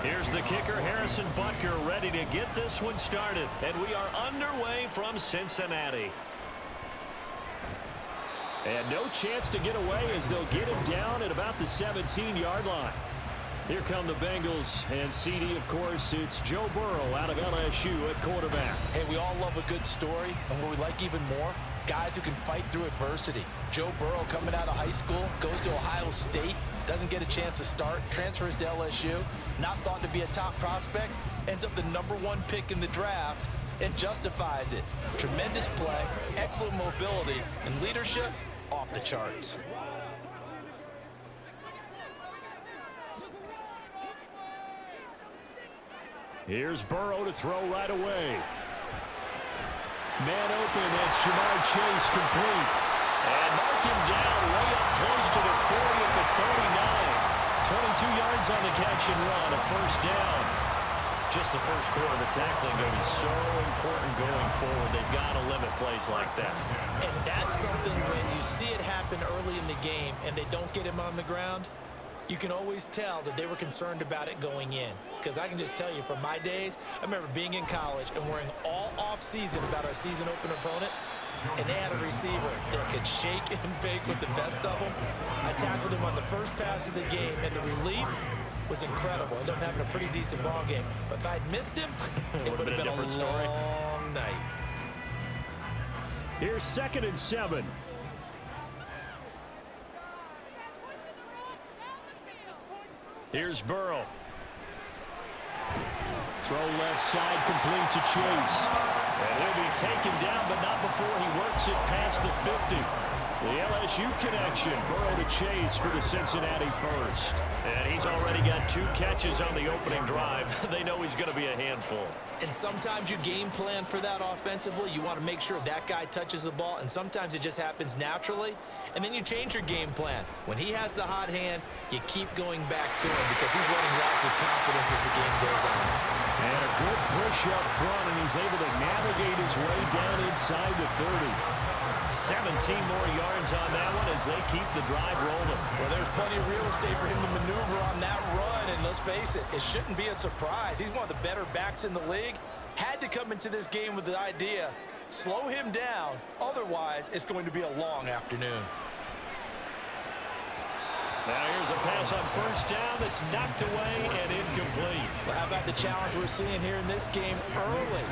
Here's the kicker, Harrison Butker, ready to get this one started. And we are underway from Cincinnati. And no chance to get away as they'll get him down at about the 17-yard line. Here come the Bengals, and CD, of course, it's Joe Burrow out of LSU at quarterback. Hey, we all love a good story, and what we like even more, guys who can fight through adversity. Joe Burrow coming out of high school, goes to Ohio State, doesn't get a chance to start, transfers to LSU, not thought to be a top prospect, ends up the #1 pick in the draft, and justifies it. Tremendous play, excellent mobility, and leadership off the charts. Here's Burrow to throw right away. Man open, that's Jamar Chase complete. And mark him down way up close to the 40 at the 39. 22 yards on the catch and run, a first down. Just the first quarter, the tackling going to be so important going forward. They've got to limit plays like that. And that's something when you see it happen early in the game and they don't get him on the ground, you can always tell that they were concerned about it going in. Because I can just tell you from my days, I remember being in college and worrying all off-season about our season open opponent, and they had a receiver that could shake and bake with the best of them. I tackled him on the first pass of the game, and the relief was incredible. Ended up having a pretty decent ball game. But if I'd missed him, it would have been a different story. Long night. Here's 2nd and 7. Here's Burrow. Throw left side, complete to Chase. And he'll be taken down, but not before he works it past the 50. The LSU connection, Burrow to Chase for the Cincinnati first. And he's already got 2 catches on the opening drive. They know he's going to be a handful. And sometimes you game plan for that offensively. You want to make sure that guy touches the ball, and sometimes it just happens naturally. And then you change your game plan. When he has the hot hand, you keep going back to him because he's running routes with confidence as the game goes on. And a good push up front, and he's able to navigate his way down inside the 30. 17 more yards on that one as they keep the drive rolling. Well, there's plenty of real estate for him to maneuver on that run, and let's face it, it shouldn't be a surprise. He's one of the better backs in the league. Had to come into this game with the idea, slow him down, otherwise it's going to be a long afternoon. Now here's a pass on first down that's knocked away and incomplete. Well, how about the challenge we're seeing here in this game early?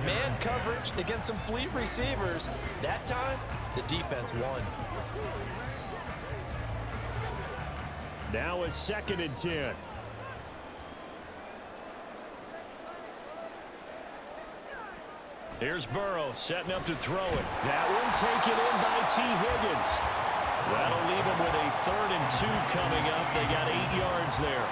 Man coverage against some fleet receivers. That time, the defense won. Now a 2nd and 10. Here's Burrow setting up to throw it. That one taken in by T. Higgins. That'll leave them with a 3rd and 2 coming up. They got 8 yards there.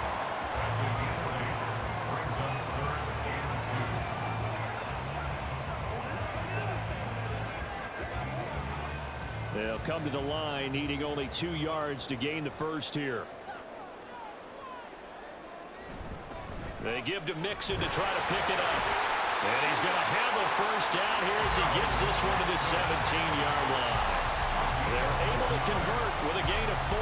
They'll come to the line, needing only 2 yards to gain the first here. They give to Mixon to try to pick it up. And he's going to have a first down here as he gets this one to the 17-yard line. They're able to convert with a gain of 4.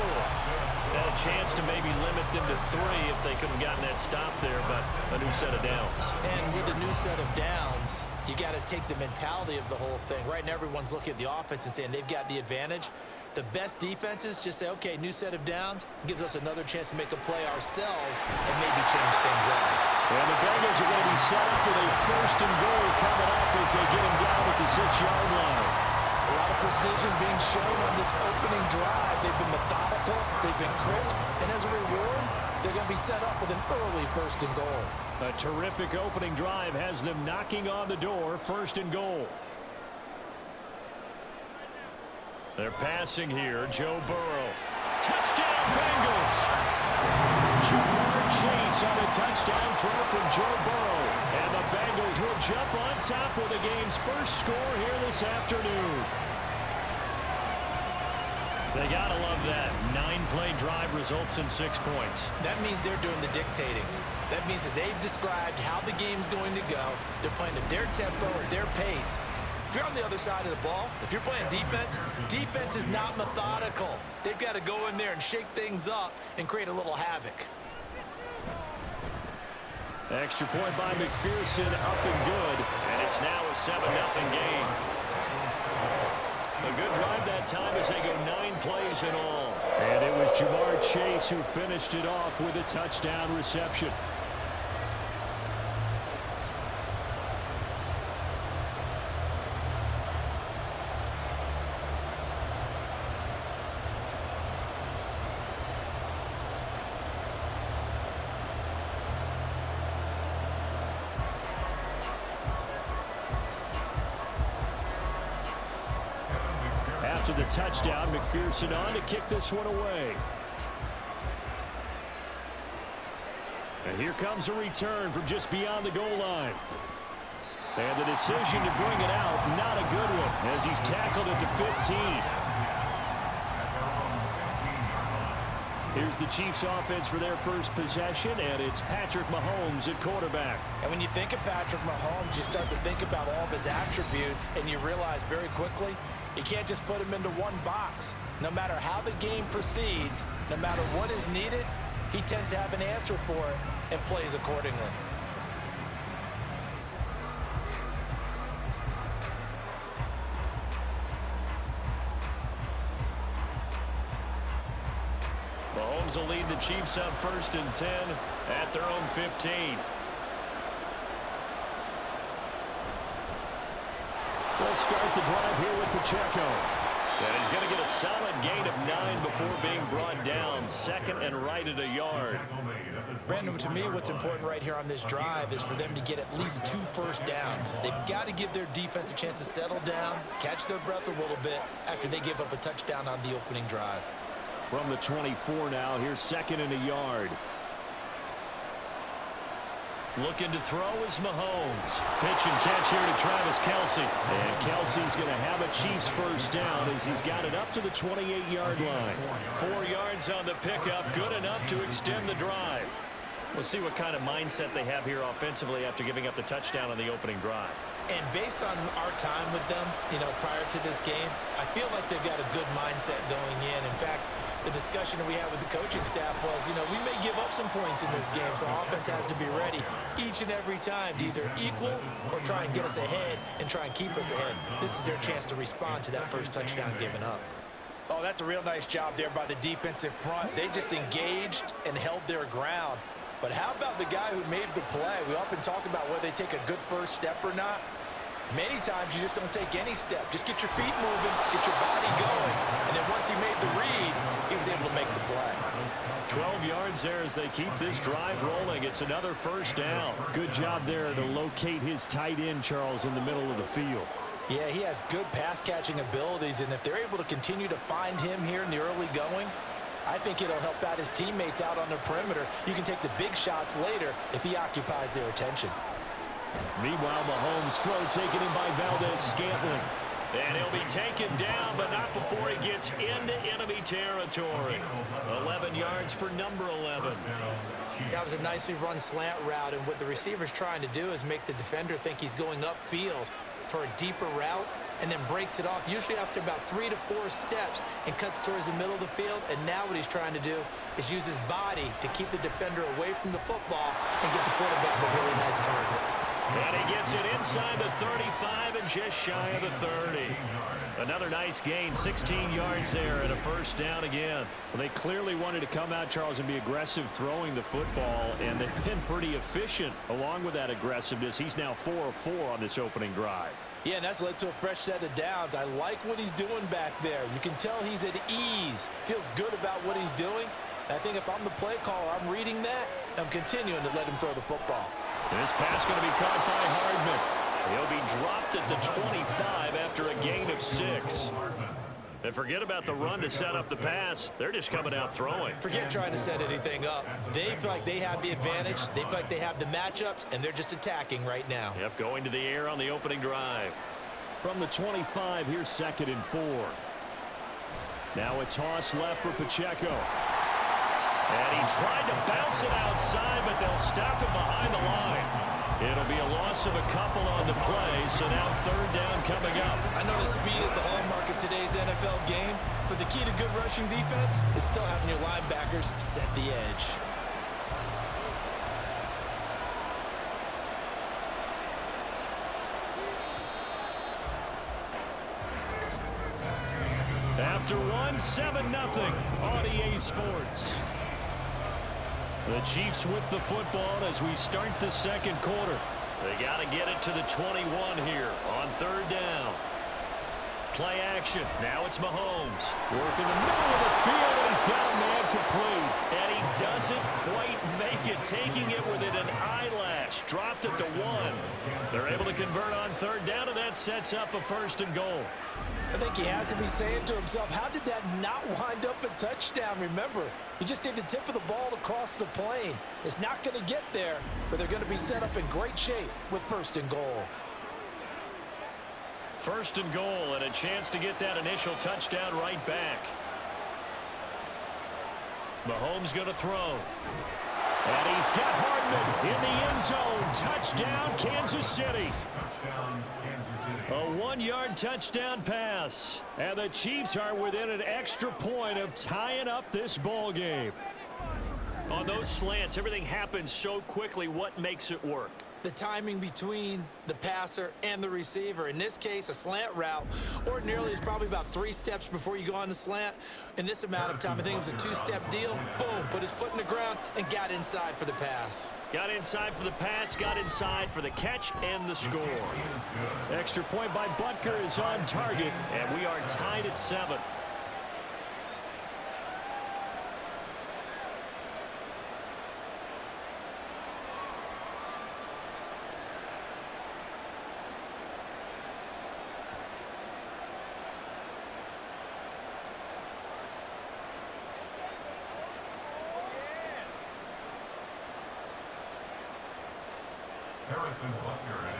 Had a chance to maybe limit them to 3 if they could have gotten that stop there, but a new set of downs. And with a new set of downs, you got to take the mentality of the whole thing. Right now, everyone's looking at the offense and saying they've got the advantage. The best defenses just say, okay, new set of downs gives us another chance to make a play ourselves and maybe change things up. And the Bengals are going to be set up with a 1st and goal coming up as they get him down at the 6-yard line. A lot of precision being shown on this opening drive. They've been methodical, they've been crisp, and as a reward, they're going to be set up with an early 1st and goal. A terrific opening drive has them knocking on the door, 1st and goal. They're passing here, Joe Burrow. Touchdown, Bengals! Jamar Chase on a touchdown throw from Joe Burrow. And the Bengals will jump on top with the game's first score here this afternoon. They got to love that. 9-play drive results in 6 points. That means they're doing the dictating. That means that they've described how the game's going to go. They're playing at their tempo, at their pace. If you're on the other side of the ball, if you're playing defense, defense is not methodical. They've got to go in there and shake things up and create a little havoc. Extra point by McPherson, up and good. And it's now a 7-0 game. A good drive that time as they go 9 plays in all. And it was Jamar Chase who finished it off with a touchdown reception. After the touchdown, McPherson on to kick this one away. And here comes a return from just beyond the goal line. And the decision to bring it out, not a good one, as he's tackled at the 15. Here's the Chiefs offense for their first possession, and it's Patrick Mahomes at quarterback. And when you think of Patrick Mahomes, you start to think about all of his attributes, and you realize very quickly, you can't just put him into one box. No matter how the game proceeds, no matter what is needed, he tends to have an answer for it and plays accordingly. Mahomes will lead the Chiefs up 1st and 10 at their own 15. We'll start the drive here with Pacheco. And he's going to get a solid gain of 9 before being brought down. 2nd and right at a yard. Brandon, to me, what's important right here on this drive is for them to get at least 2 first downs. They've got to give their defense a chance to settle down, catch their breath a little bit after they give up a touchdown on the opening drive. From the 24 now, here's 2nd and a yard. Looking to throw is Mahomes. Pitch and catch here to Travis Kelce. And Kelce's going to have a Chiefs first down as he's got it up to the 28-yard line. 4 yards on the pickup, good enough to extend the drive. We'll see what kind of mindset they have here offensively after giving up the touchdown on the opening drive. And based on our time with them, prior to this game, I feel like they've got a good mindset going in. In fact, the discussion that we had with the coaching staff was, we may give up some points in this game, so offense has to be ready each and every time to either equal or try and get us ahead and try and keep us ahead. This is their chance to respond to that first touchdown given up. Oh, that's a real nice job there by the defensive front. They just engaged and held their ground. But how about the guy who made the play? We often talk about whether they take a good first step or not. Many times you just don't take any step. Just get your feet moving, get your body going. And then once he made the read, he was able to make the play. 12 yards there as they keep this drive rolling. It's another first down. Good job there to locate his tight end, Charles, in the middle of the field. Yeah, he has good pass-catching abilities, and if they're able to continue to find him here in the early going, I think it'll help out his teammates out on the perimeter. You can take the big shots later if he occupies their attention. Meanwhile, Mahomes' throw taken in by Valdez-Scantling. And he'll be taken down, but not before he gets into enemy territory. 11 yards for number 11. That was a nicely run slant route, and what the receiver's trying to do is make the defender think he's going upfield for a deeper route, and then breaks it off, usually after about 3 to 4 steps, and cuts towards the middle of the field. And now what he's trying to do is use his body to keep the defender away from the football and get the quarterback a really nice target. And he gets it inside the 35 and just shy of the 30. Another nice gain, 16 yards there and a first down again. Well, they clearly wanted to come out, Charles, and be aggressive throwing the football, and they've been pretty efficient along with that aggressiveness. He's now 4 of 4 on this opening drive. Yeah, and that's led to a fresh set of downs. I like what he's doing back there. You can tell he's at ease, feels good about what he's doing. I think if I'm the play caller, I'm reading that, and I'm continuing to let him throw the football. This pass going to be caught by Hardman. He'll be dropped at the 25 after a gain of 6. And forget about the run to set up the pass. They're just coming out throwing. Forget trying to set anything up. They feel like they have the advantage. They feel like they have the matchups, and they're just attacking right now. Yep, going to the air on the opening drive. From the 25, here's 2nd and 4. Now a toss left for Pacheco. And he tried to bounce it outside, but they'll stop him behind the line. It'll be a loss of a couple on the play, so now 3rd down coming up. I know the speed is the hallmark of today's NFL game, but the key to good rushing defense is still having your linebackers set the edge. are won 7-0 on EA Sports. The Chiefs with the football as we start the second quarter. They got to get it to the 21 here on third down. Play action. Now it's Mahomes. Working the middle of the field, and he's got a man complete. And he doesn't quite make it, taking it within an eyelash. Dropped it to 1. They're able to convert on third down, and that sets up a 1st and goal. I think he has to be saying to himself, how did that not wind up a touchdown? Remember, you just need the tip of the ball to cross the plane. It's not going to get there, but they're going to be set up in great shape with 1st and goal. 1st and goal, and a chance to get that initial touchdown right back. Mahomes going to throw. And he's got Hardman in the end zone. Touchdown, Kansas City. A 1-yard touchdown pass. And the Chiefs are within an extra point of tying up this ball game. On those slants, everything happens so quickly. What makes it work? The timing between the passer and the receiver. In this case, a slant route ordinarily is probably about 3 steps before you go on the slant. In this amount of time, I think it was a 2-step deal. Boom, put his foot in the ground and got inside for the pass. Got inside for the pass, got inside for the catch and the score. Extra point by Butker is on target, and we are tied at 7.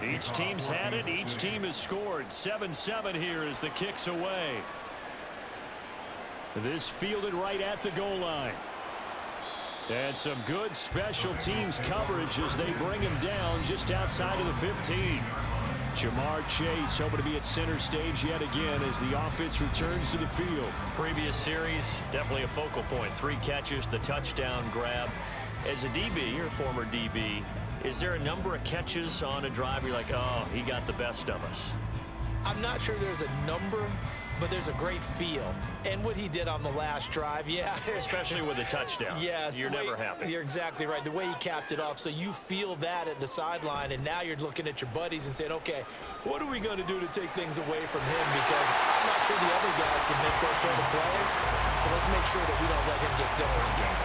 Each team's had it. Each team has scored. 7-7 here as the kick's away. This fielded right at the goal line. And some good special teams coverage as they bring him down just outside of the 15. Jamar Chase hoping to be at center stage yet again as the offense returns to the field. Previous series, definitely a focal point. 3 catches, the touchdown grab. As a DB, or former DB, is there a number of catches on a drive you're like, oh, he got the best of us? I'm not sure there's a number, but there's a great feel. And what he did on the last drive, yeah. Especially with a touchdown. Yes. You're never happy. You're exactly right. The way he capped it off, so you feel that at the sideline, and now you're looking at your buddies and saying, okay, what are we going to do to take things away from him? Because I'm not sure the other guys can make those sort of plays. So let's make sure that we don't let him get going again.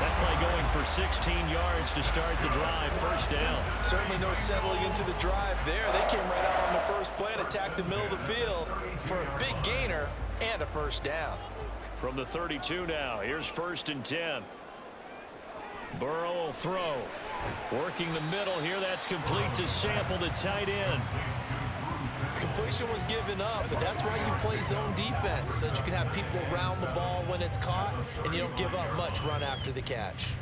That play going for 16 yards to start the drive. 1st down. Certainly no settling into the drive there. They came right out on the first play and attacked the middle of the field for a big gainer and a 1st down. From the 32 now, here's 1st and 10. Burrow will throw. Working the middle here. That's complete to Sample, the tight end. Completion was given up, but that's why you play zone defense, so that you can have people around the ball when it's caught, and you don't give up much run after the catch.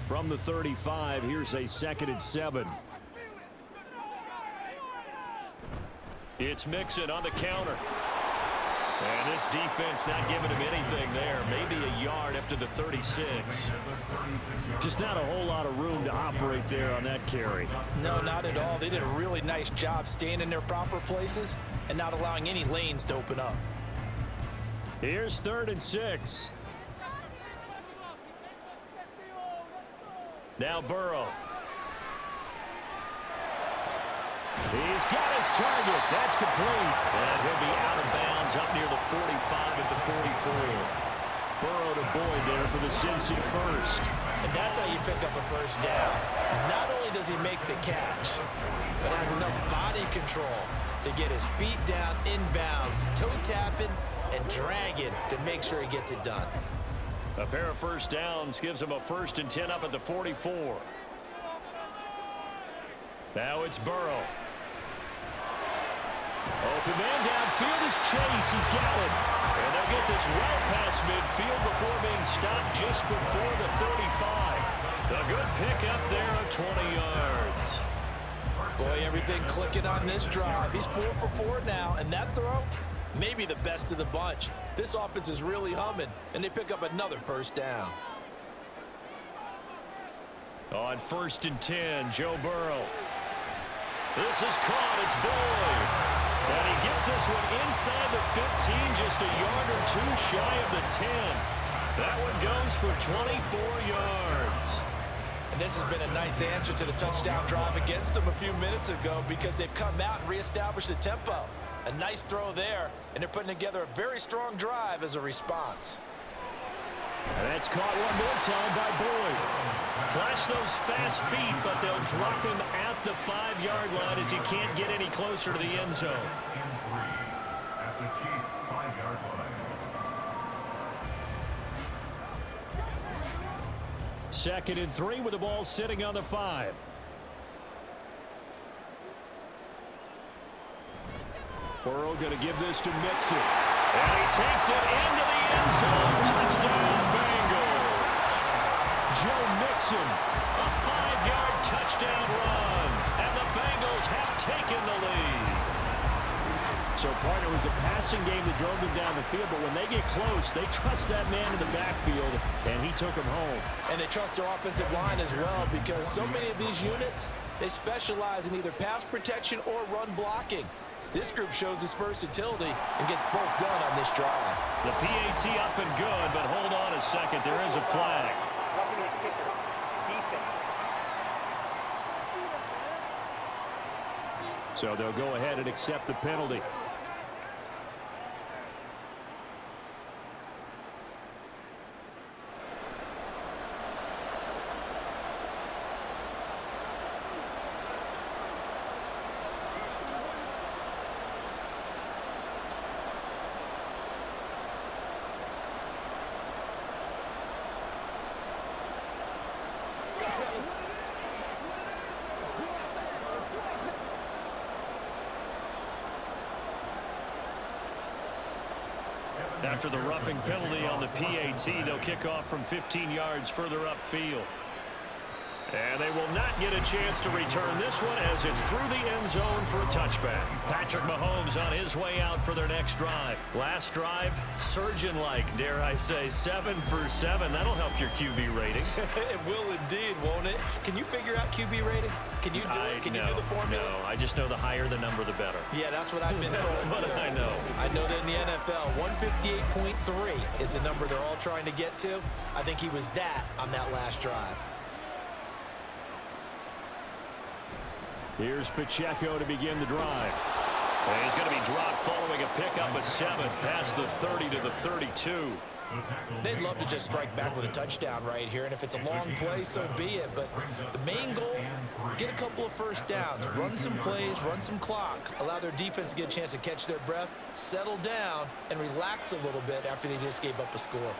From the 35, here's a 2nd and 7. It's Mixon on the counter. And this defense not giving him anything there. Maybe a yard up to the 36. Just not a whole lot of room to operate there on that carry. No, not at all. They did a really nice job staying in their proper places and not allowing any lanes to open up. Here's 3rd and 6. Now Burrow. He's got his target. That's complete. And he'll be out of bounds up near the 45 at the 44. Burrow to Boyd there for the Cincy 1st. And that's how you pick up a 1st down. Not only does he make the catch, but has enough body control to get his feet down inbounds, toe tapping and dragging to make sure he gets it done. A pair of 1st downs gives him a 1st and 10 up at the 44. Now it's Burrow. Open man downfield is Chase. He's got it. And they'll get this well past midfield before being stopped just before the 35. A good pickup there of 20 yards. Boy, everything clicking on this drive. He's 4 for 4 now, and that throw, maybe the best of the bunch. This offense is really humming, and they pick up another 1st down. On 1st and 10, Joe Burrow. This is caught. It's Boyd. And he gets this one inside the 15, just a yard or two shy of the 10. That one goes for 24 yards. And this has been a nice answer to the touchdown drive against them a few minutes ago because they've come out and reestablished the tempo. A nice throw there, and they're putting together a very strong drive as a response. And that's caught one more time by Boyd. Flash those fast feet, but they'll drop him at the 5-yard line as he can't get any closer to the end zone. At the Chiefs' 5-yard line. Second and 3 with the ball sitting on the 5. Burrow going to give this to Mixon. And he takes it into the end zone. Touchdown, Bengals. Joe Mixon, a 5-yard touchdown run. And the Bengals have taken the lead. So, partner, it was a passing game that drove them down the field, but when they get close, they trust that man in the backfield, and he took him home. And they trust their offensive line as well because so many of these units, they specialize in either pass protection or run blocking. This group shows its versatility and gets both done on this drive. The PAT up and good, but hold on a second. There is a flag. So they'll go ahead and accept the penalty. After the roughing penalty on the PAT, they'll kick off from 15 yards further upfield. And they will not get a chance to return this one as it's through the end zone for a touchback. Patrick Mahomes on his way out for their next drive. Last drive, surgeon-like, dare I say, 7 for 7. That'll help your QB rating. It will indeed, won't it? Can you figure out QB rating? Can you do it? Can you do the formula? No, I just know the higher the number, the better. Yeah, that's what I've been told. That's what I know. I know that in the NFL, 158.3 is the number they're all trying to get to. I think he was that on that last drive. Here's Pacheco to begin the drive. And he's going to be dropped following a pickup of 7 past the 30 to the 32. They'd love to just strike back with a touchdown right here, and if it's a long play, so be it. But the main goal, get a couple of first downs, run some plays, run some clock, allow their defense to get a chance to catch their breath, settle down, and relax a little bit after they just gave up a score.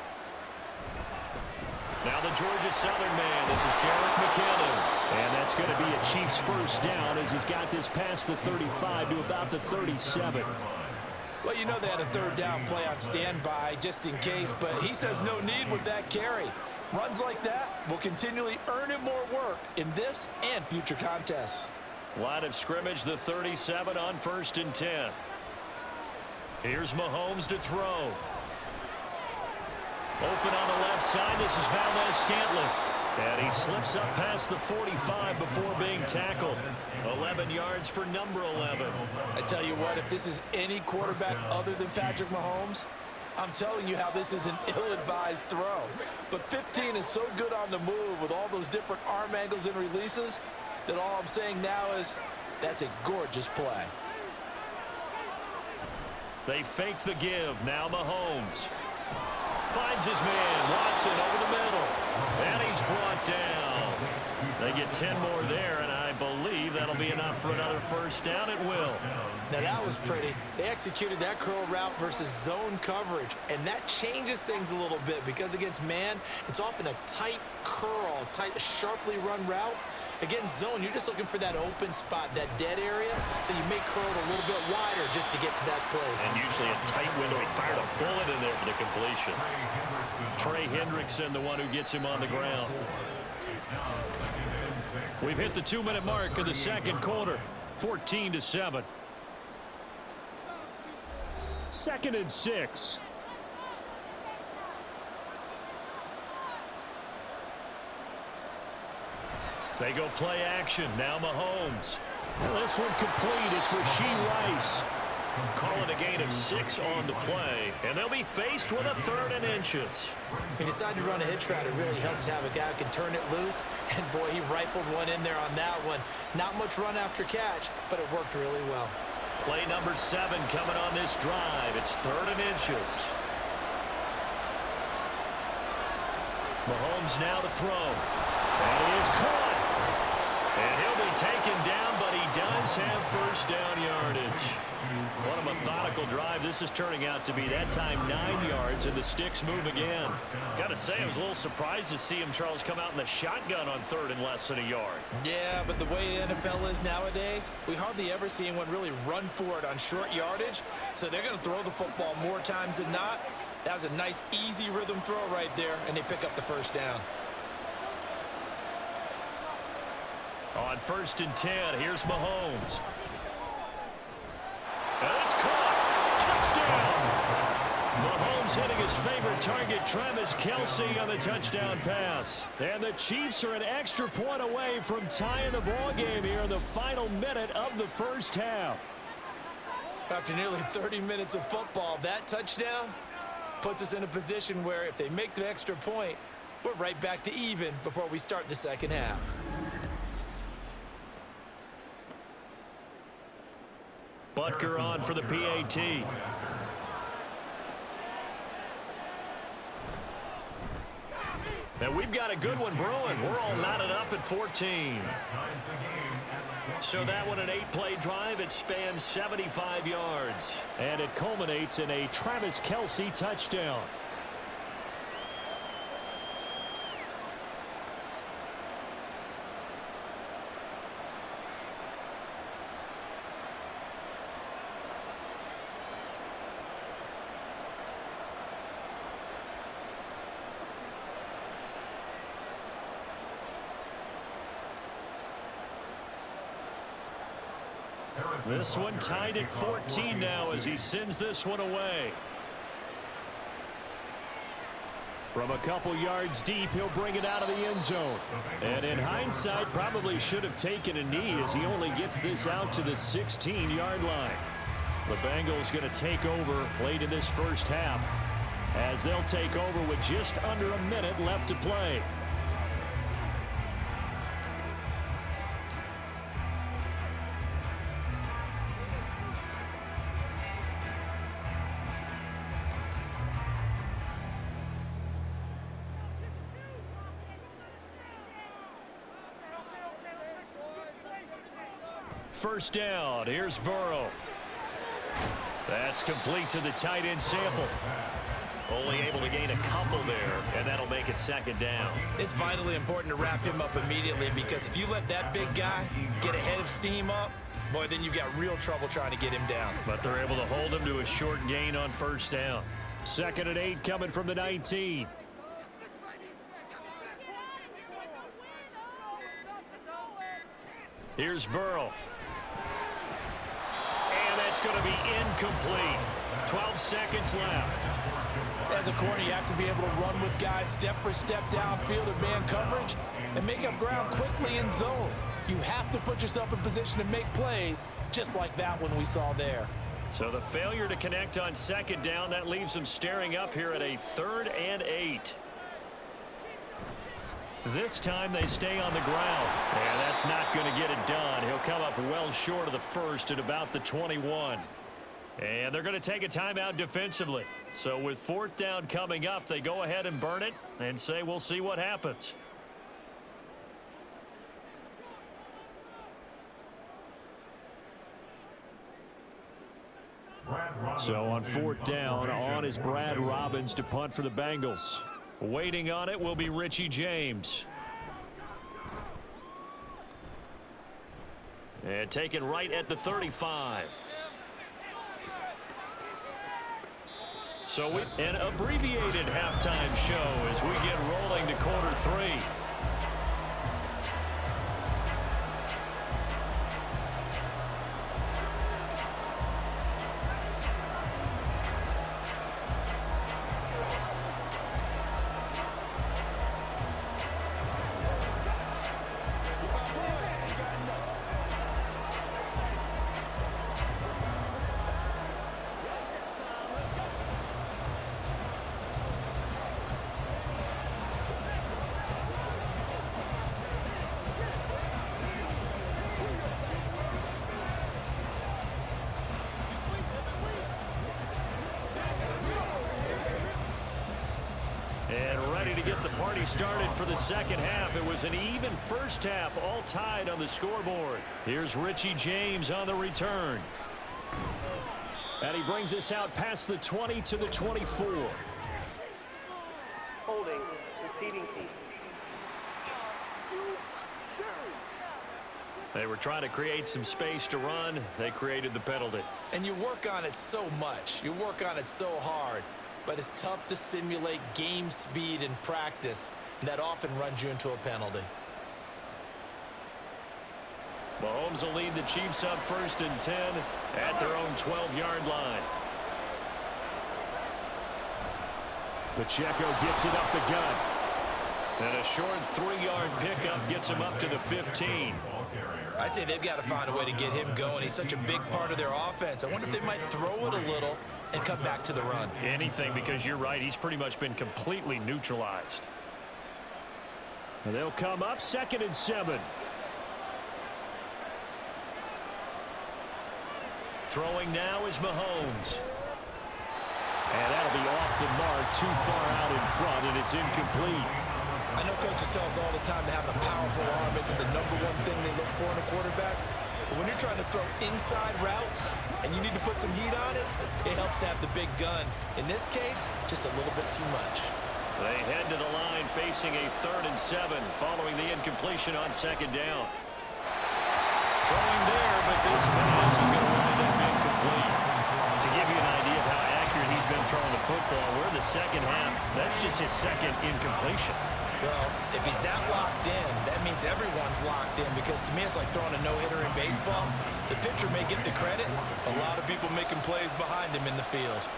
Now the Georgia Southern man, this is Jarek McKinnon. And that's going to be a Chiefs first down as he's got this past the 35 to about the 37. Well, you know they had a third down play on standby just in case, but he says no need with that carry. Runs like that will continually earn him more work in this and future contests. Line of scrimmage, the 37 on 1st and 10. Here's Mahomes to throw. Open on the left side, this is Valdez-Scantling. And he slips up past the 45 before being tackled. 11 yards for number 11. I tell you what, if this is any quarterback other than Patrick Mahomes, I'm telling you how this is an ill-advised throw. But 15 is so good on the move with all those different arm angles and releases that all I'm saying now is that's a gorgeous play. They fake the give. Now Mahomes finds his man. Watson over the middle. And he's brought down. They get 10 more there, and I believe that'll be enough for another first down. It will. Now that was pretty. They executed that curl route versus zone coverage, and that changes things a little bit because against man, it's often a tight curl, tight, sharply run route. Against zone, you're just looking for that open spot, that dead area, so you may curl it a little bit wider just to get to that place. And usually a tight window. He fired a bullet in there for the completion. Trey Hendrickson, the one who gets him on the ground. We've hit the 2-minute mark of the second quarter, 14-7. 2nd and 6. They go play action. Now Mahomes. This one complete. It's Rashee Rice. Call it a gain of 6 on the play, and they'll be faced with a 3rd and inches. He decided to run a hitch route. It really helped to have a guy who can turn it loose, and boy, he rifled one in there on that one. Not much run after catch, but it worked really well. Play number 7 coming on this drive. It's 3rd and inches. Mahomes now to throw. And he is caught. And he'll be taken down, but he does have first down yardage. What a methodical drive. This is turning out to be, that time, 9 yards, and the sticks move again. Got to say, I was a little surprised to see him, Charles, come out in the shotgun on 3rd and less than a yard. Yeah, but the way the NFL is nowadays, we hardly ever see anyone really run for it on short yardage, so they're going to throw the football more times than not. That was a nice, easy rhythm throw right there, and they pick up the first down. On 1st and 10, here's Mahomes. And it's caught. Touchdown. Mahomes hitting his favorite target, Travis Kelce, on the touchdown pass. And the Chiefs are an extra point away from tying the ball game here in the final minute of the first half. After nearly 30 minutes of football, that touchdown puts us in a position where if they make the extra point, we're right back to even before we start the second half. Butker on for the PAT. And we've got a good one brewing. We're all knotted up at 14. So that one, an 8-play drive. It spans 75 yards. And it culminates in a Travis Kelce touchdown. This one tied at 14 now as he sends this one away. From a couple yards deep, he'll bring it out of the end zone. And in hindsight, probably should have taken a knee as he only gets this out to the 16-yard line. The Bengals going to take over late in this first half as they'll take over with just under a minute left to play. First down. Here's Burrow. That's complete to the tight end sample. Only able to gain a couple there, and that'll make it second down. It's vitally important to wrap him up immediately because if you let that big guy get a head of steam up, boy, then you've got real trouble trying to get him down. But they're able to hold him to a short gain on first down. 2nd and 8 coming from the 19. Here's Burrow. It's going to be incomplete. 12 seconds left. As a corner, you have to be able to run with guys step for step downfield in man coverage and make up ground quickly in zone. You have to put yourself in position to make plays just like that one we saw there. So the failure to connect on 2nd down, that leaves them staring up here at a 3rd and 8. This time they stay on the ground. And that's not going to get it done. He'll come up well short of the first at about the 21. And they're going to take a timeout defensively. So with 4th down coming up, they go ahead and burn it and say we'll see what happens. So on 4th down, on is Brad Robbins to punt for the Bengals. Waiting on it will be Richie James. And taken right at the 35. So an abbreviated halftime show as we get rolling to quarter 3. And ready to get the party started for the second half. It was an even first half, all tied on the scoreboard. Here's Richie James on the return. And he brings us out past the 20 to the 24. Holding, receiving team. They were trying to create some space to run. They created the penalty. And you work on it so much. You work on it so hard. But it's tough to simulate game speed in practice. And that often runs you into a penalty. Mahomes will lead the Chiefs up 1st and 10 at their own 12-yard line. Pacheco gets it up the gut. And a short 3-yard pickup gets him up to the 15. I'd say they've got to find a way to get him going. He's such a big part of their offense. I wonder if they might throw it a little and come back to the run. Anything, because you're right. He's pretty much been completely neutralized. And they'll come up 2nd and 7. Throwing now is Mahomes. And that'll be off the mark, too far out in front, and it's incomplete. I know coaches tell us all the time that having a powerful arm isn't the #1 thing they look for in a quarterback. But when you're trying to throw inside routes and you need to put some heat on it, it helps to have the big gun. In this case, just a little bit too much. They head to the line facing a 3rd and 7 following the incompletion on 2nd down. Throwing there, but this pass is going to wind up incomplete. To give you an idea of how accurate he's been throwing the football, we're in the second half. That's just his 2nd incompletion. Well, if he's that locked in, that means everyone's locked in, because to me it's like throwing a no-hitter in baseball. The pitcher may get the credit. A lot of people making plays behind him in the field.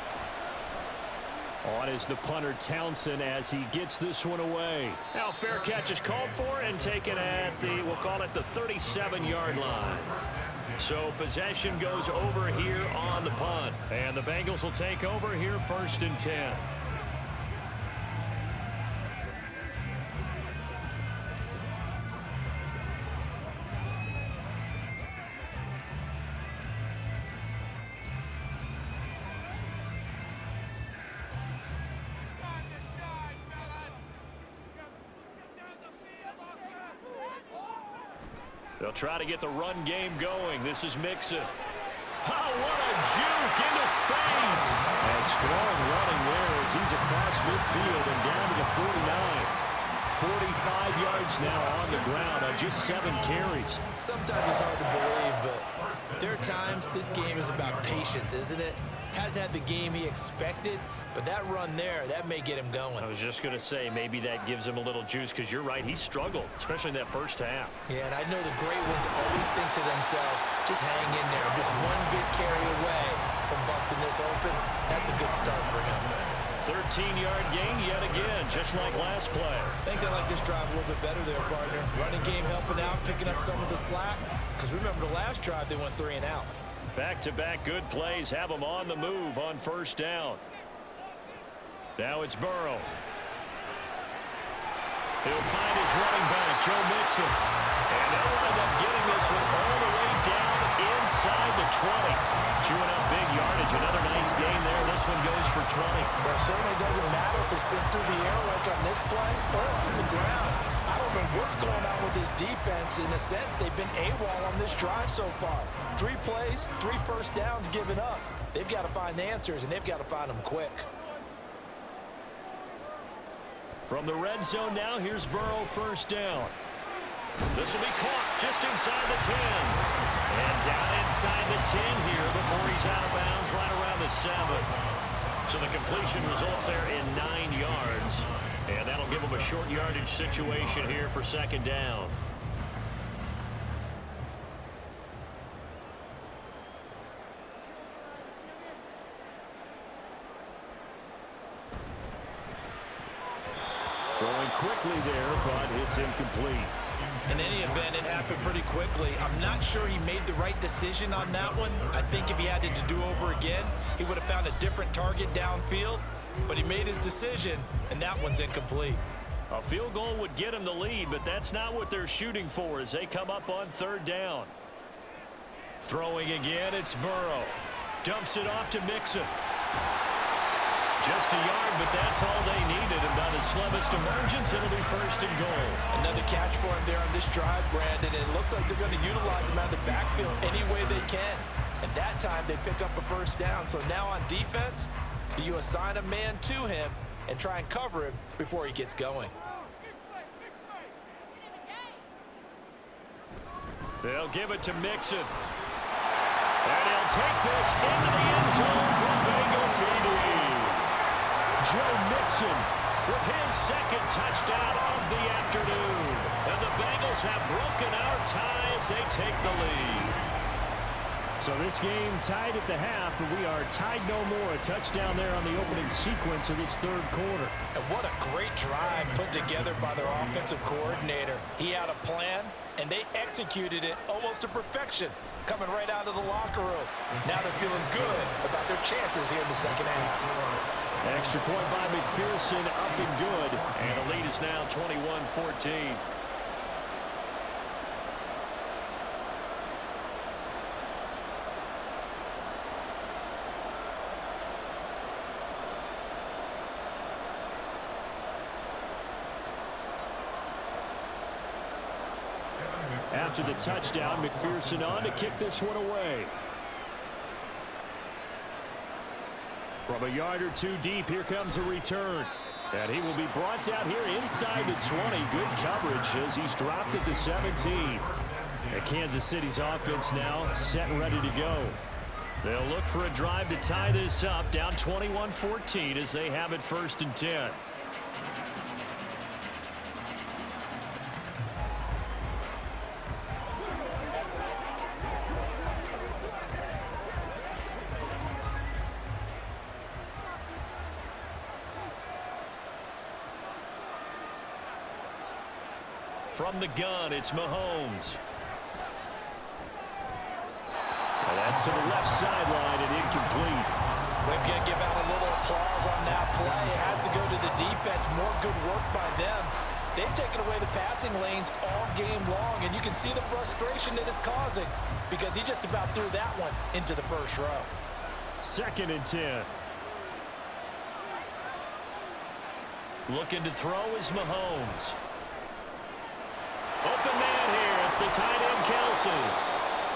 On is the punter Townsend as he gets this one away. Now fair catch is called for and taken at the, we'll call it the 37-yard line. So possession goes over here on the punt. And the Bengals will take over here 1st and 10. They'll try to get the run game going. This is Mixon. Oh, what a juke into space. And strong running there as he's across midfield and down to the 49. 45 yards now on the ground on just 7 carries. Sometimes it's hard to believe, but there are times this game is about patience, isn't it? Hasn't had the game he expected, but that run there, that may get him going. I was just going to say, maybe that gives him a little juice, because you're right, he struggled, especially in that first half. Yeah, and I know the great ones always think to themselves, just hang in there. Just one big carry away from busting this open. That's a good start for him. 13-yard gain yet again, just like last play. I think they like this drive a little bit better there, partner. Running game helping out, picking up some of the slack. Because remember, the last drive, they went 3 and out. Back-to-back good plays have them on the move on 1st down. Now it's Burrow. He'll find his running back, Joe Mixon. And they'll wind up getting this one all the way down inside the 20. Chewing up big yardage. Another nice gain there. This one goes for 20. Well, it certainly doesn't matter if it's been through the air like on this play or on the ground. I don't know what's going on with this defense. In a sense, they've been AWOL on this drive so far. 3 plays, 3 first downs given up. They've got to find the answers, and they've got to find them quick. From the red zone now, here's Burrow 1st down. This will be caught just inside the 10. And down inside the 10 here before he's out of bounds right around the 7. So the completion results there in 9 yards. And that'll give him a short yardage situation here for 2nd down. Throwing quickly there, but it's incomplete. In any event, it happened pretty quickly. I'm not sure he made the right decision on that one. I think if he had it to do over again, he would have found a different target downfield. But he made his decision, and that one's incomplete. A field goal would get him the lead, but that's not what they're shooting for as they come up on 3rd down. Throwing again, it's Burrow. Dumps it off to Mixon. Just a yard, but that's all they needed. And by the slimmest of margins, it'll be first and goal. Another catch for him there on this drive, Brandon. It looks like they're going to utilize him out of the backfield any way they can. And that time, they pick up a first down. So now on defense, do you assign a man to him and try and cover him before he gets going? They'll give it to Mixon. And he'll take this into the end zone for Bengal TD. Joe Mixon with his second touchdown of the afternoon. And the Bengals have broken our tie as they take the lead. So this game tied at the half, but we are tied no more. A touchdown there on the opening sequence of this third quarter. And what a great drive put together by their offensive coordinator. He had a plan, and they executed it almost to perfection, coming right out of the locker room. Now they're feeling good about their chances here in the second half. Extra point by McPherson, up and good. And the lead is now 21-14. After the touchdown, McPherson on to kick this one away. From a yard or two deep, here comes a return. And he will be brought down here inside the 20. Good coverage as he's dropped at the 17. And Kansas City's offense now set and ready to go. They'll look for a drive to tie this up, down 21-14 as they have it first and 10. From the gun, it's Mahomes. And that's to the left sideline and incomplete. We're going to give out a little applause on that play. It has to go to the defense. More good work by them. They've taken away the passing lanes all game long, and you can see the frustration that it's causing because he just about threw that one into the first row. Second and 10. Looking to throw is Mahomes. Open man here. It's the tight end, Kelsey.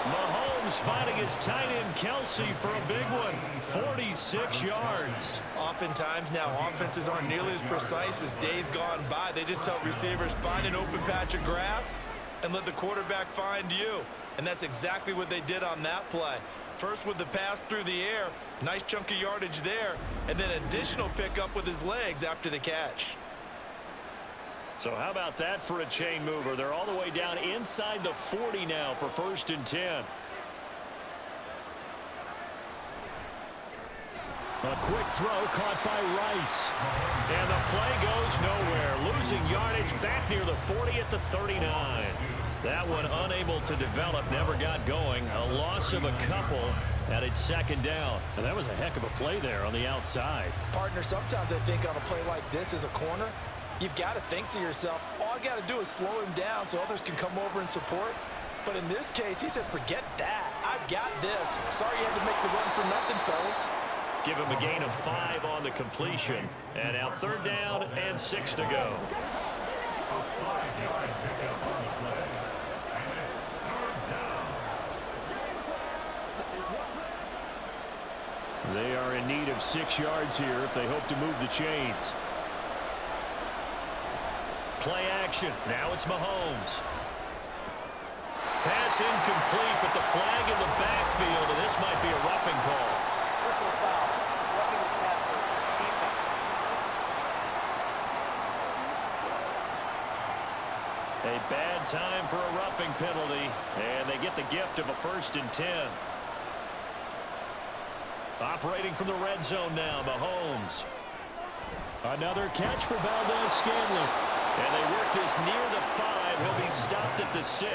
Mahomes finding his tight end, Kelsey, for a big one. 46 yards. Oftentimes now offenses aren't nearly as precise as days gone by. They just help receivers find an open patch of grass and let the quarterback find you. And that's exactly what they did on that play. First with the pass through the air, nice chunk of yardage there, and then additional pickup with his legs after the catch. So how about that for a chain mover? They're all the way down inside the 40 now for first and 10. A quick throw caught by Rice. And the play goes nowhere. Losing yardage back near the 40 at the 39. That one unable to develop, never got going. A loss of a couple at its second down. And that was a heck of a play there on the outside. Partner, sometimes I think on a play like this as a corner, you've got to think to yourself, all I got to do is slow him down so others can come over and support. But in this case, he said, forget that. I've got this. Sorry you had to make the run for nothing, fellas. Give him a gain of 5 on the completion. And now third down and 6 to go. They are in need of 6 yards here if they hope to move the chains. Play action. Now it's Mahomes. Pass incomplete, but the flag in the backfield, and this might be a roughing call. Personal foul. Roughing the passer. Defense. A bad time for a roughing penalty, and they get the gift of a first and 10. Operating from the red zone now, Mahomes. Another catch for Valdez-Scantling. And they work this near the 5. He'll be stopped at the 6.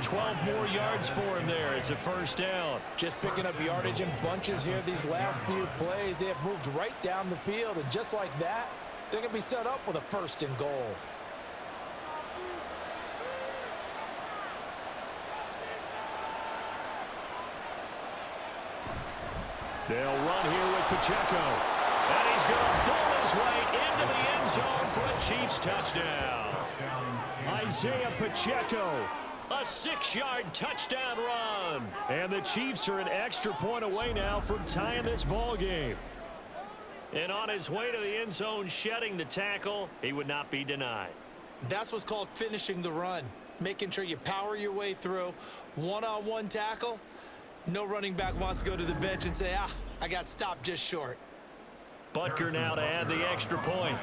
12 more yards for him there. It's a first down. Just picking up yardage in bunches here these last few plays. They have moved right down the field, and just like that, they're going to be set up with a first and goal. They'll run here with Pacheco. And he's going to bull his way into the end zone for a Chiefs touchdown. Isaiah Pacheco, a 6-yard touchdown run. And the Chiefs are an extra point away now from tying this ball game. And on his way to the end zone, shedding the tackle, he would not be denied. That's what's called finishing the run. Making sure you power your way through. One-on-one tackle. No running back wants to go to the bench and say, I got stopped just short. Butker now to add the extra point.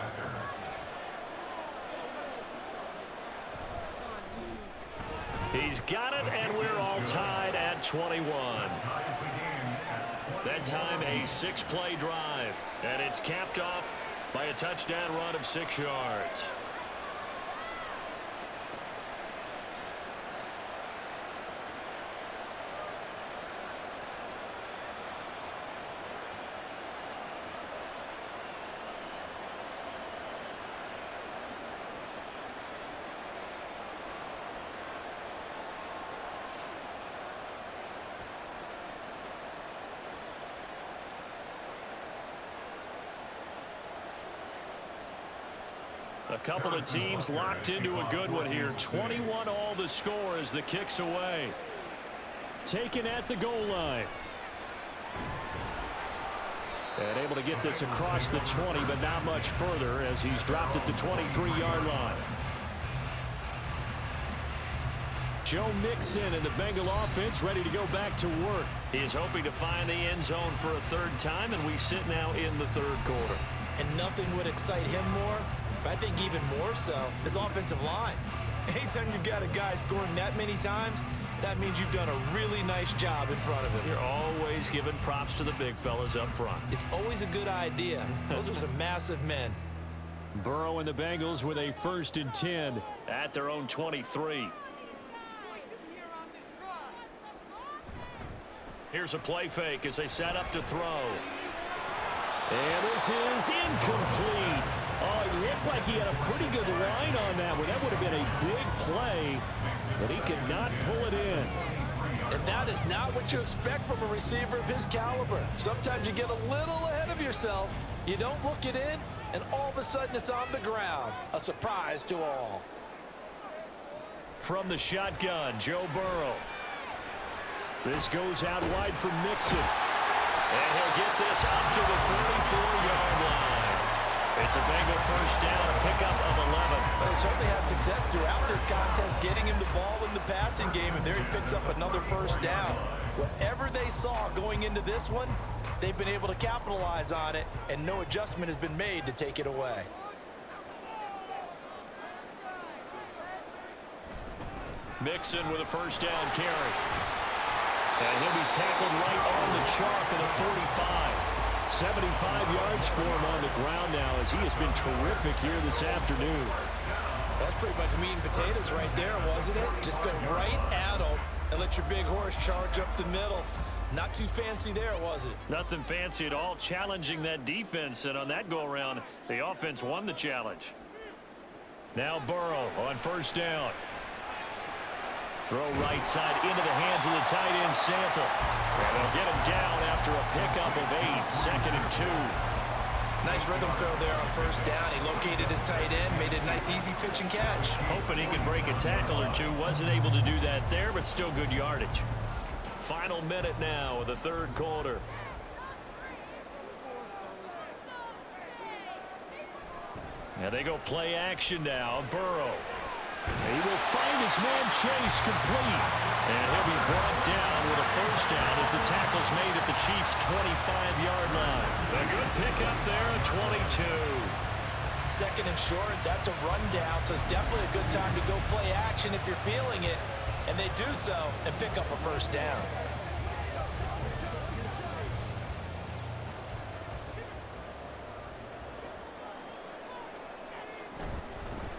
He's got it, and we're all tied at 21. That time, a 6-play drive. And it's capped off by a touchdown run of 6 yards. A couple of teams locked into a good one here. 21 all the score as the kick's away. Taken at the goal line. And able to get this across the 20, but not much further as he's dropped at the 23-yard line. Joe Mixon and the Bengal offense ready to go back to work. He is hoping to find the end zone for a third time, and we sit now in the third quarter. And nothing would excite him more, but I think even more so, his offensive line. Anytime you've got a guy scoring that many times, that means you've done a really nice job in front of him. You're always giving props to the big fellas up front. It's always a good idea. Those are some massive men. Burrow and the Bengals with a 1st and 10 at their own 23. Here's a play fake as they set up to throw. And this is incomplete. Oh, it looked like he had a pretty good line on that one. That would have been a big play, but he could not pull it in. And that is not what you expect from a receiver of his caliber. Sometimes you get a little ahead of yourself. You don't look it in, and all of a sudden it's on the ground. A surprise to all. From the shotgun, Joe Burrow. This goes out wide for Mixon. And he'll get this up to the 34-yard line. It's a Bengal 1st down, a pickup of 11. Well, they certainly had success throughout this contest getting him the ball in the passing game, and there he picks up another 1st down. Whatever they saw going into this one, they've been able to capitalize on it, and no adjustment has been made to take it away. Mixon with a 1st down carry. And he'll be tackled right on the chalk at a 45. 75 yards for him on the ground now as he has been terrific here this afternoon. That's pretty much meat and potatoes right there, wasn't it? Just go right at him and let your big horse charge up the middle. Not too fancy there, was it? Nothing fancy at all, challenging that defense, and on that go-around, the offense won the challenge. Now Burrow on 1st down. Throw right side into the hands of the tight end Sample. And they'll get him down after a pickup of 8, 2nd and 2. Nice rhythm throw there on 1st down. He located his tight end, made a nice easy pitch and catch. Hoping he could break a tackle or two. Wasn't able to do that there, but still good yardage. Final minute now of the 3rd quarter. And they go play action now. Burrow. He will find his man Chase complete. And he'll be brought down with a 1st down as the tackle's made at the Chiefs' 25-yard line. A good pickup there at 22. 2nd and short, that's a rundown, so it's definitely a good time to go play action if you're feeling it. And they do so and pick up a 1st down.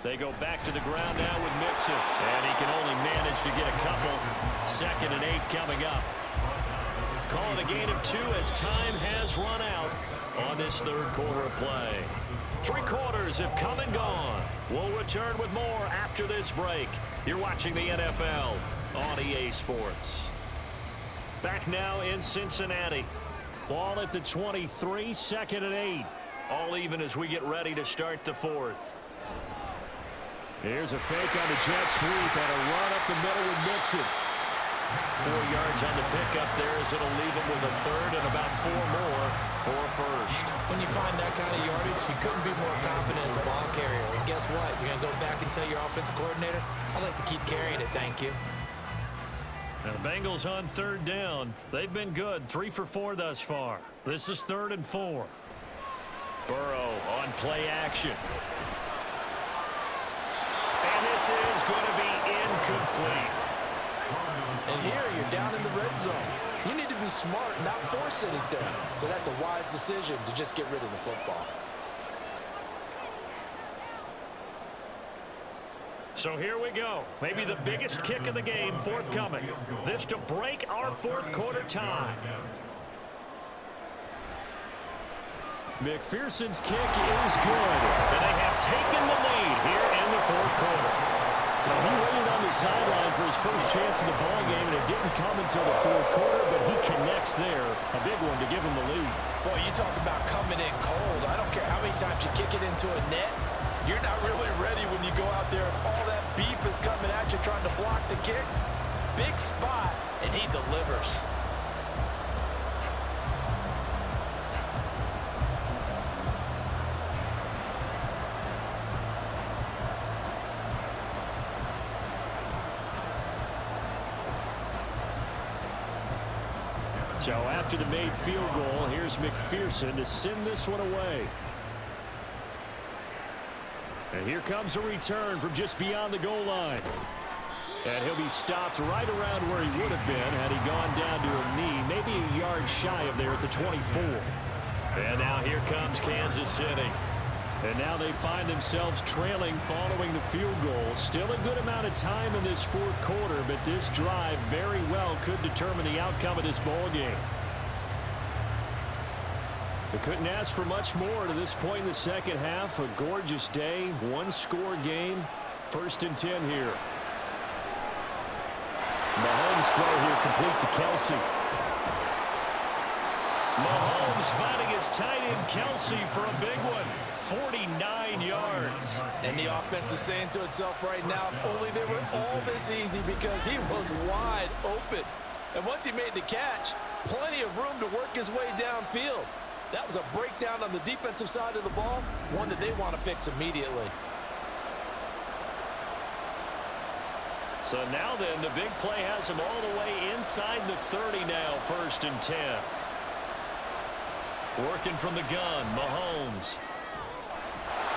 They go back to the ground now with Mixon. And he can only manage to get a couple. 2nd and 8 coming up. Call it a gain of 2 as time has run out on this 3rd quarter of play. 3 quarters have come and gone. We'll return with more after this break. You're watching the NFL on EA Sports. Back now in Cincinnati. Ball at the 23, 2nd and 8. All even as we get ready to start the fourth. Here's a fake on the jet sweep and a run up the middle with Mixon. 4 yards on the pickup there as it'll leave him with a third and about 4 more for first. When you find that kind of yardage, you couldn't be more confident as a ball carrier. And guess what? You're going to go back and tell your offensive coordinator, I'd like to keep carrying it, thank you. And the Bengals on 3rd down. They've been good, 3 for 4 thus far. This is 3rd and 4. Burrow on play action. And this is going to be incomplete. And here you're down in the red zone. You need to be smart, not force anything. So that's a wise decision to just get rid of the football. So here we go. Maybe the biggest kick of the game forthcoming. This to break our 4th quarter tie. McPherson's kick is good. And they have taken the lead here in the 4th quarter. So he waited on the sideline for his first chance in the ball game, and it didn't come until the 4th quarter, but he connects there. A big one to give him the lead. Boy, you talk about coming in cold. I don't care how many times you kick it into a net. You're not really ready when you go out there and all that beef is coming at you trying to block the kick. Big spot, and he delivers. So after the made field goal, here's McPherson to send this one away. And here comes a return from just beyond the goal line. And he'll be stopped right around where he would have been had he gone down to a knee, maybe a yard shy of there at the 24. And now here comes Kansas City. And now they find themselves trailing following the field goal. Still a good amount of time in this 4th quarter, but this drive very well could determine the outcome of this ball game. They couldn't ask for much more to this point in the 2nd half. A gorgeous day, 1-score game. 1st and 10 here. Mahomes throw here complete to Kelsey. Mahomes finding his tight end Kelsey for a big one. 49 yards. And the offense is saying to itself right now, only they were all this easy because he was wide open. And once he made the catch, plenty of room to work his way downfield. That was a breakdown on the defensive side of the ball, one that they want to fix immediately. So now then, the big play has him all the way inside the 30 now, 1st and 10. Working from the gun, Mahomes.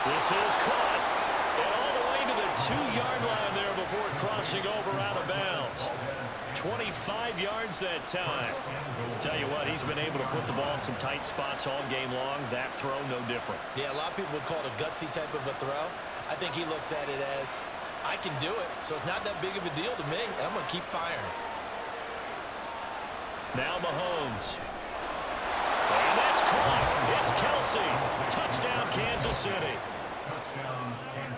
This is caught. And all the way to the 2-yard line there before crossing over out of bounds. 25 yards that time. Tell you what, he's been able to put the ball in some tight spots all game long. That throw, no different. Yeah, a lot of people would call it a gutsy type of a throw. I think he looks at it as, I can do it, so it's not that big of a deal to me, and I'm going to keep firing. Now Mahomes. And that's caught. It's Kelsey. Touchdown, Kansas City.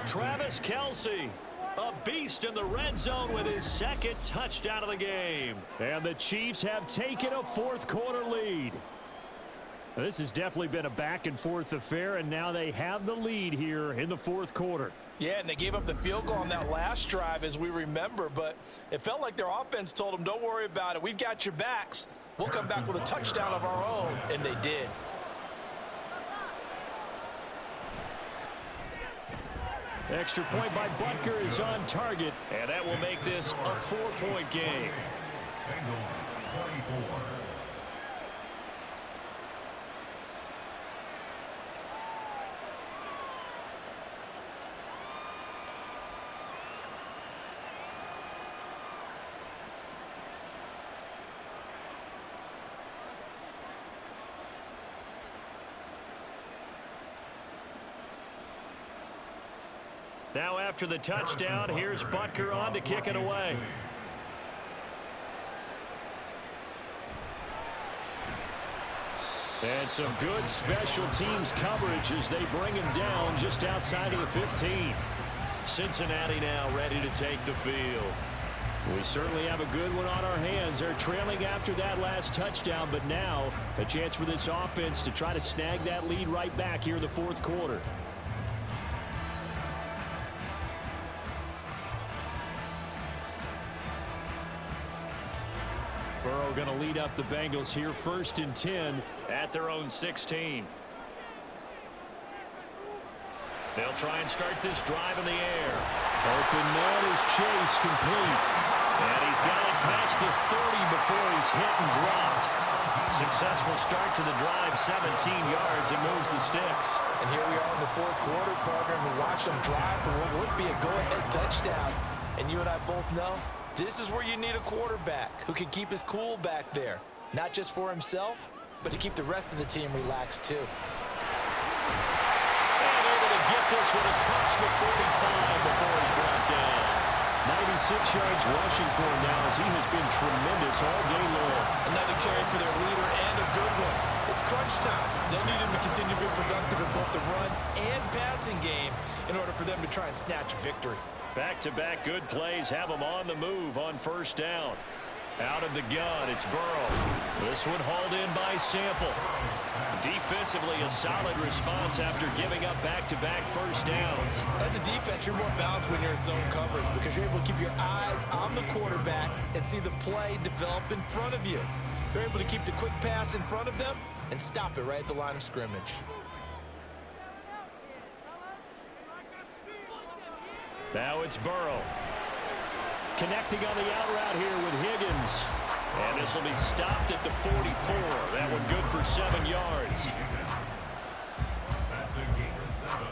Travis Kelsey, a beast in the red zone with his 2nd touchdown of the game. And the Chiefs have taken a 4th quarter lead. This has definitely been a back-and-forth affair, and now they have the lead here in the 4th quarter. Yeah, and they gave up the field goal on that last drive, as we remember, but it felt like their offense told them, don't worry about it. We've got your backs. We'll come back with a touchdown of our own, and they did. Extra point by Butker is on target. And that will make this a 4-point game. Bengals 24. Now after the touchdown, here's Butker on to kick it away. And some good special teams coverage as they bring him down just outside of the 15. Cincinnati now ready to take the field. We certainly have a good one on our hands. They're trailing after that last touchdown, but now a chance for this offense to try to snag that lead right back here in the fourth quarter. Burrow going to lead up the Bengals here, 1st and 10 at their own 16. They'll try and start this drive in the air. Open man is Chase, complete. And he's got it past the 30 before he's hit and dropped. Successful start to the drive, 17 yards, and moves the sticks. And here we are in the fourth quarter, partner, and we watch them drive for what would be a go-ahead touchdown. And you and I both know this is where you need a quarterback who can keep his cool back there. Not just for himself, but to keep the rest of the team relaxed too. And able to get this one across the 45 before he's brought down. 96 yards rushing for him now as he has been tremendous all day long. Another carry for their leader and a good one. It's crunch time. They'll need him to continue to be productive in both the run and passing game in order for them to try and snatch a victory. Back-to-back good plays have him on the move on 1st down. Out of the gun, it's Burrow. This one hauled in by Sample. Defensively, a solid response after giving up back-to-back 1st downs. As a defense, you're more balanced when you're in zone coverage because you're able to keep your eyes on the quarterback and see the play develop in front of you. They're able to keep the quick pass in front of them and stop it right at the line of scrimmage. Now it's Burrow. Connecting on the out route here with Higgins. And this will be stopped at the 44. That one good for 7 yards. That's a gain of 7.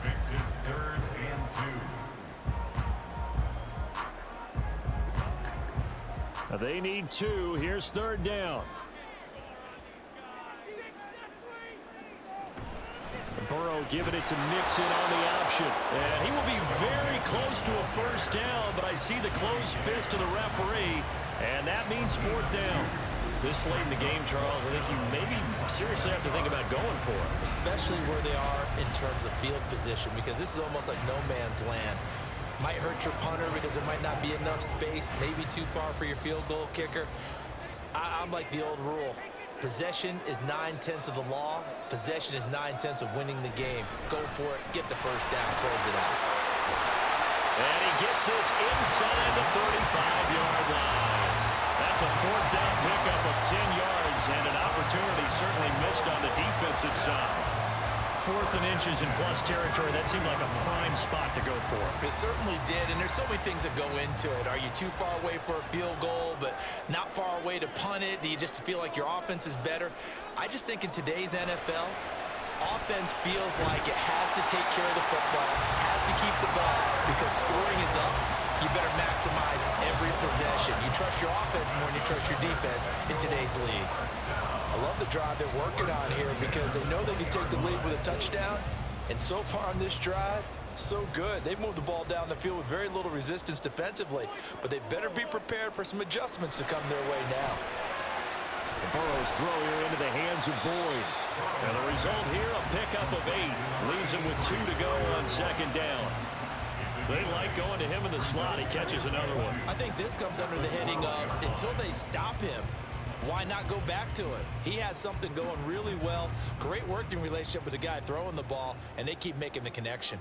Makes it 3rd and 2. They need 2. Here's 3rd down. Burrow giving it to Mixon on the option. And he will be very close to a 1st down, but I see the closed fist of the referee, and that means 4th down. This late in the game, Charles, I think you maybe seriously have to think about going for it. Especially where they are in terms of field position, because this is almost like no man's land. Might hurt your punter because there might not be enough space, maybe too far for your field goal kicker. I'm like the old rule. Possession is 9/10 of the law. Possession is 9/10 of winning the game. Go for it. Get the 1st down. Close it out. And he gets this inside the 35-yard line. That's a 4th down pickup of 10 yards and an opportunity certainly missed on the defensive side. 4th and inches in plus territory, that seemed like a prime spot to go for. It certainly did, and there's so many things that go into it. Are you too far away for a field goal, but not far away to punt it? Do you just feel like your offense is better? I just think in today's NFL, offense feels like it has to take care of the football, has to keep the ball, because scoring is up. You better maximize every possession. You trust your offense more than you trust your defense in today's league. I love the drive they're working on here because they know they can take the lead with a touchdown. And so far on this drive, so good. They've moved the ball down the field with very little resistance defensively, but they better be prepared for some adjustments to come their way now. Burrow's throw here into the hands of Boyd. And the result here, a pickup of 8. Leaves him with 2 to go on 2nd down. They like going to him in the slot. He catches another one. I think this comes under the heading of until they stop him, why not go back to it? He has something going really well. Great working relationship with the guy throwing the ball, and they keep making the connection.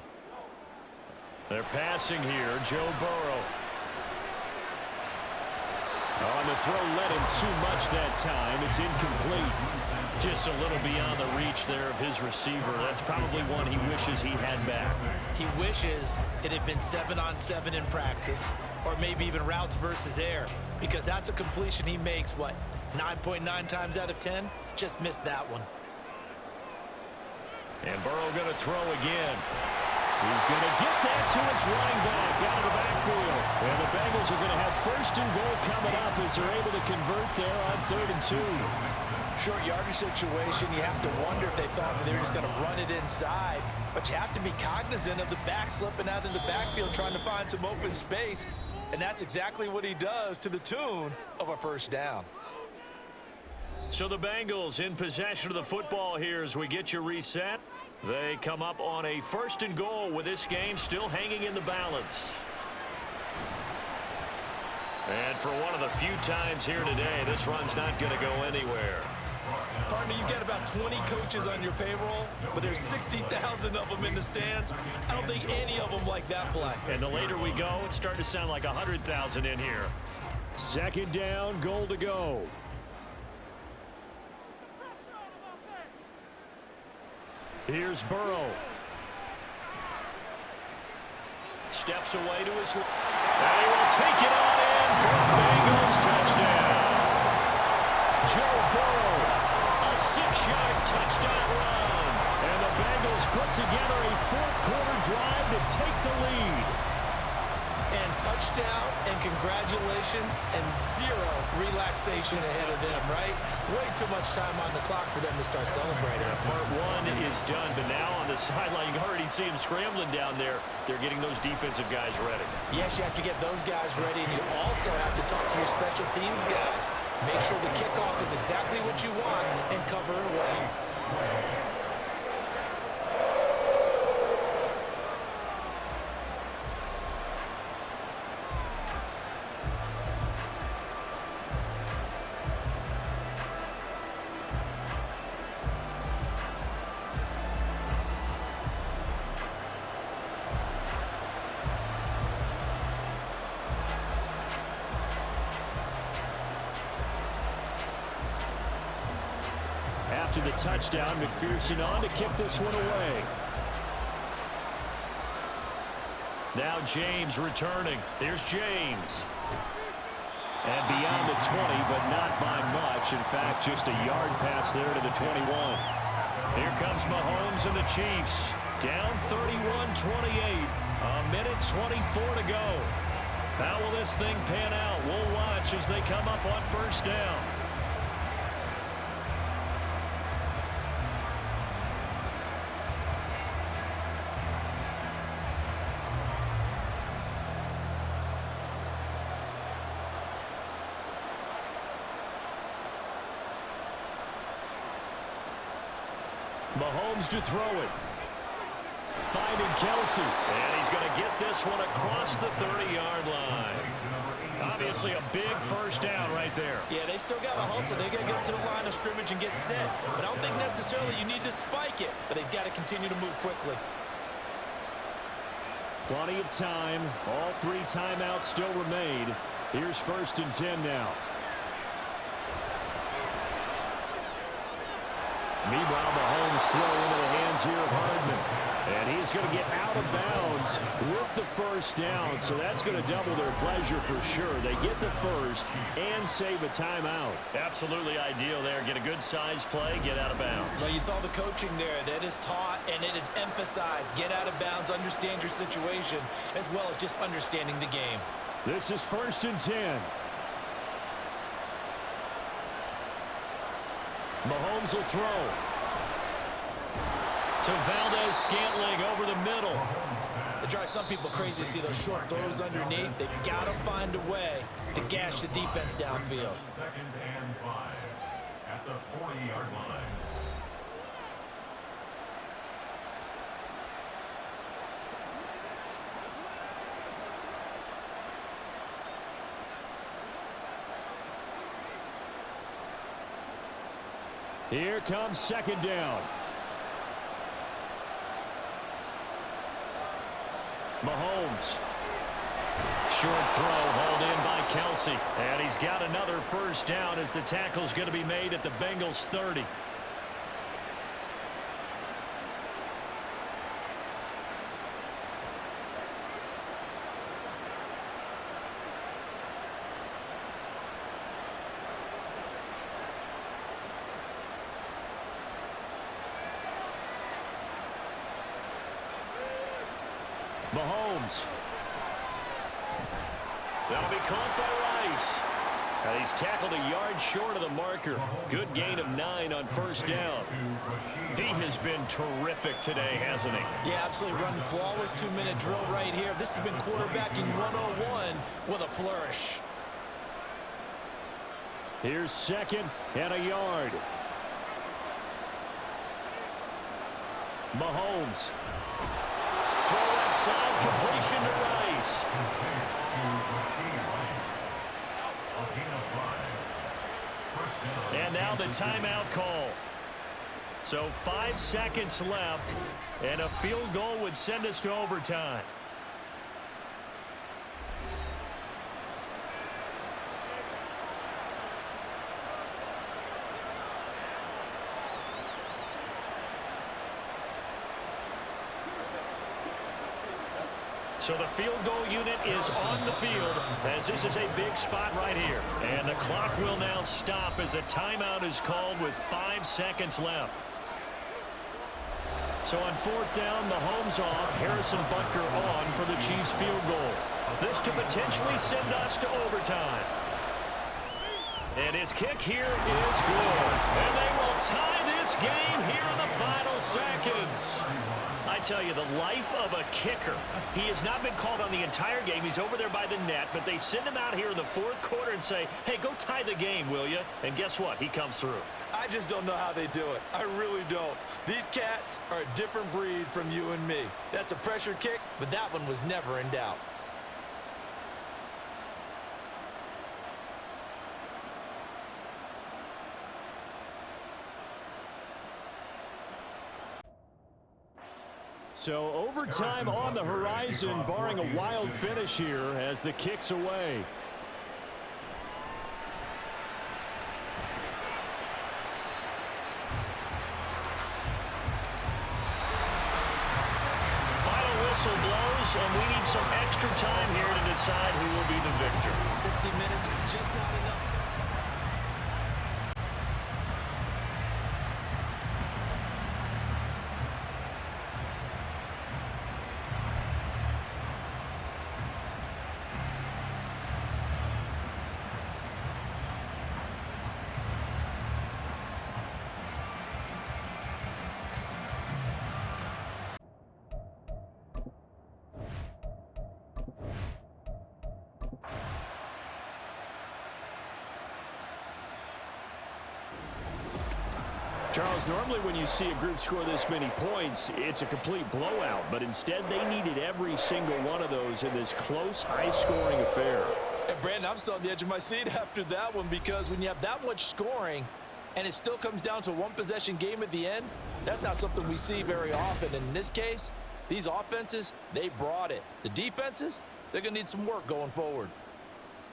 They're passing here, Joe Burrow. On the throw, led him too much that time. It's incomplete. Just a little beyond the reach there of his receiver. That's probably one he wishes he had back. He wishes it had been 7-on-7 in practice, or maybe even routes versus air, because that's a completion he makes, 9.9 times out of 10? Just missed that one. And Burrow going to throw again. He's going to get that to his running back out of the backfield. And the Bengals are going to have 1st and goal coming up as they're able to convert there on 3rd and 2. Short yardage situation, you have to wonder if they thought that they were just going to run it inside. But you have to be cognizant of the back slipping out of the backfield trying to find some open space. And that's exactly what he does to the tune of a 1st down. So the Bengals in possession of the football here as we get you reset. They come up on a 1st and goal with this game still hanging in the balance. And for one of the few times here today, this run's not going to go anywhere. Partner, you've got about 20 coaches on your payroll, but there's 60,000 of them in the stands. I don't think any of them like that play. And the later we go, it's starting to sound like 100,000 in here. Second down, goal to go. Here's Burrow. Steps away to his left. And he will take it on in for a Bengals touchdown. Joe Burrow, a 6-yard touchdown run. And the Bengals put together a fourth-quarter drive to take the lead. And touchdown, and congratulations, and zero relaxation ahead of them, right? Way too much time on the clock for them to start celebrating. Part one is done, but now on the sideline, you already see him scrambling down there. They're getting those defensive guys ready. Yes, you have to get those guys ready, and you also have to talk to your special teams guys. Make sure the kickoff is exactly what you want and cover it well. After the touchdown, McPherson on to kick this one away. Now James returning. Here's James. And beyond the 20, but not by much. In fact, just a yard pass there to the 21. Here comes Mahomes and the Chiefs. Down 31-28. A minute 24 to go. How will this thing pan out? We'll watch as they come up on first down. Mahomes to throw it. Finding Kelsey. And he's going to get this one across the 30-yard line. Obviously a big first down right there. Yeah, they still got to hustle. They got to get up to the line of scrimmage and get set. But I don't think necessarily you need to spike it. But they've got to continue to move quickly. Plenty of time. All 3 timeouts still remain. Here's 1st and 10 now. Meanwhile, Mahomes throw into the hands here of Hardman. And he's going to get out of bounds with the first down. So that's going to double their pleasure for sure. They get the first and save a timeout. Absolutely ideal there. Get a good size play, get out of bounds. Well, you saw the coaching there. That is taught and it is emphasized. Get out of bounds, understand your situation, as well as just understanding the game. This is 1st and 10. Mahomes will throw. To Valdez-Scantling over the middle. It drives some people crazy to see those short throws underneath. They've got to find a way to gash the defense downfield. 2nd and 5 at the 40-yard line. Here comes 2nd down. Mahomes. Short throw hauled in by Kelsey. And he's got another first down as the tackle's going to be made at the Bengals 30. Mahomes. That'll be caught by Rice. And he's tackled a yard short of the marker. Good gain of 9 on first down. He has been terrific today, hasn't he? Yeah, absolutely. Running flawless 2-minute drill right here. This has been quarterbacking 101 with a flourish. Here's 2nd and a yard. Mahomes. Throw outside, completion to Rice. A gain of 5. First down. And now the timeout call. So 5 seconds left, and a field goal would send us to overtime. So the field goal unit is on the field as this is a big spot right here. And the clock will now stop as a timeout is called with 5 seconds left. So on 4th down, Mahomes off, Harrison Butker on for the Chiefs field goal. This to potentially send us to overtime. And his kick here is good. And they will tie this game here in the final seconds. I tell you, the life of a kicker. He has not been called on the entire game. He's over there by the net, but they send him out here in the 4th quarter and say, hey, go tie the game, will you? And guess what? He comes through. I just don't know how they do it. I really don't. These cats are a different breed from you and me. That's a pressure kick, but that one was never in doubt. So overtime on the horizon, barring a wild finish here as the kick's away. Final whistle blows, and we need some extra time here to decide who will be the victor. 60 minutes, just not enough. Charles, normally when you see a group score this many points, it's a complete blowout. But instead, they needed every single one of those in this close, high-scoring affair. And Brandon, I'm still on the edge of my seat after that one because when you have that much scoring and it still comes down to a one-possession game at the end, that's not something we see very often. In this case, these offenses, they brought it. The defenses, they're going to need some work going forward.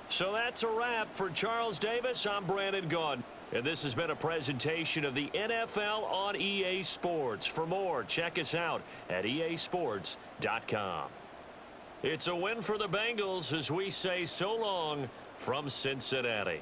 So that's a wrap for Charles Davis. I'm Brandon Gunn. And this has been a presentation of the NFL on EA Sports. For more, check us out at easports.com. It's a win for the Bengals as we say so long from Cincinnati.